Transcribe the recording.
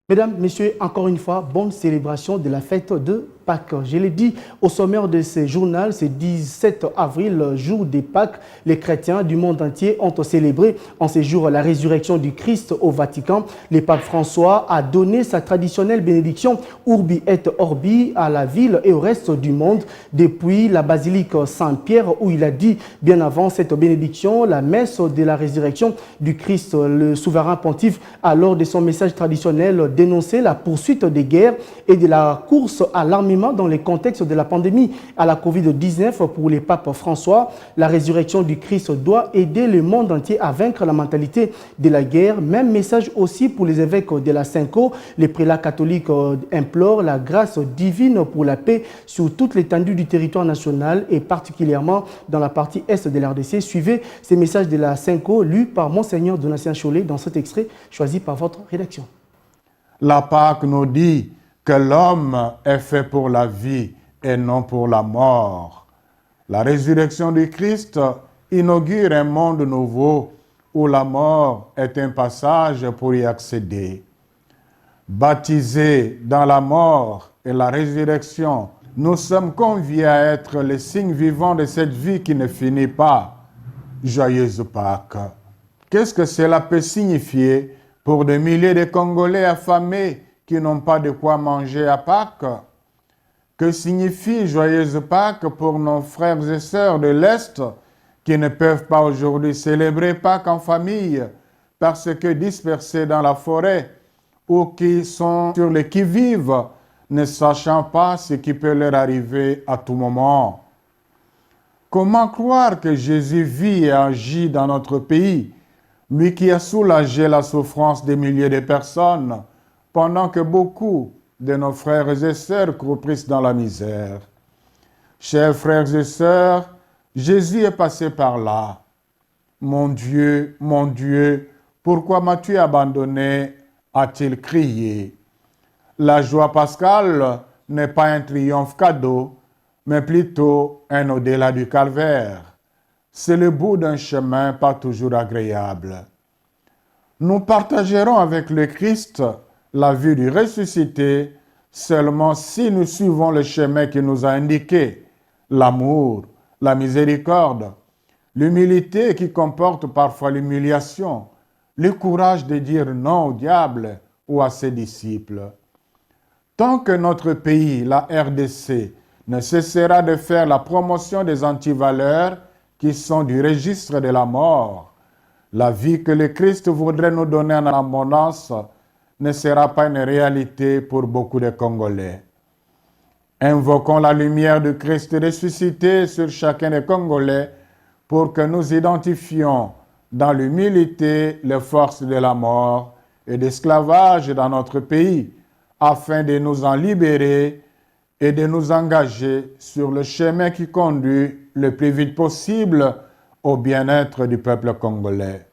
Mesdames, Messieurs, encore une fois, bonne célébration de la fête de Pâques. Je l'ai dit au sommaire de ce journal, ce 17 avril, jour des Pâques, les chrétiens du monde entier ont célébré en ce jour la résurrection du Christ au Vatican. Le pape François a donné sa traditionnelle bénédiction Urbi et Orbi à la ville et au reste du monde depuis la basilique Saint-Pierre où il a dit bien avant cette bénédiction, la messe de la résurrection du Christ. Le souverain pontife a lors de son message traditionnel dénoncé la poursuite des guerres et de la course à l'armement dans le contexte de la pandémie à la Covid-19. Pour le pape François, la résurrection du Christ doit aider le monde entier à vaincre la mentalité de la guerre. Même message aussi pour les évêques de la Cinco. Les prélats catholiques implorent la grâce divine pour la paix sur toute l'étendue du territoire national et particulièrement dans la partie est de l'RDC. Suivez ces messages de la Cinco lus par Monseigneur Donatien Cholet dans cet extrait choisi par votre rédaction. La Pâque nous dit que l'homme est fait pour la vie et non pour la mort. La résurrection du Christ inaugure un monde nouveau où la mort est un passage pour y accéder. Baptisés dans la mort et la résurrection, nous sommes conviés à être les signes vivants de cette vie qui ne finit pas. Joyeuse Pâques. Qu'est-ce que cela peut signifier pour des milliers de Congolais affamés qui n'ont pas de quoi manger à Pâques? Que signifie Joyeuse Pâques pour nos frères et sœurs de l'Est qui ne peuvent pas aujourd'hui célébrer Pâques en famille parce que dispersés dans la forêt ou qui sont sur les qui-vive, ne sachant pas ce qui peut leur arriver à tout moment? Comment croire que Jésus vit et agit dans notre pays, lui qui a soulagé la souffrance des milliers de personnes, pendant que beaucoup de nos frères et sœurs croupissent dans la misère? Chers frères et sœurs, Jésus est passé par là. Mon Dieu, pourquoi m'as-tu abandonné? A-t-il crié. La joie pascale n'est pas un triomphe cadeau, mais plutôt un au-delà du calvaire. C'est le bout d'un chemin pas toujours agréable. Nous partagerons avec le Christ la vie du ressuscité seulement si nous suivons le chemin qu'il nous a indiqué, l'amour, la miséricorde, l'humilité qui comporte parfois l'humiliation, le courage de dire non au diable ou à ses disciples. Tant que notre pays, la RDC, ne cessera de faire la promotion des antivaleurs qui sont du registre de la mort, la vie que le Christ voudrait nous donner en abondance ne sera pas une réalité pour beaucoup de Congolais. Invoquons la lumière du Christ ressuscité sur chacun des Congolais pour que nous identifions dans l'humilité les forces de la mort et d'esclavage dans notre pays, afin de nous en libérer et de nous engager sur le chemin qui conduit le plus vite possible au bien-être du peuple congolais.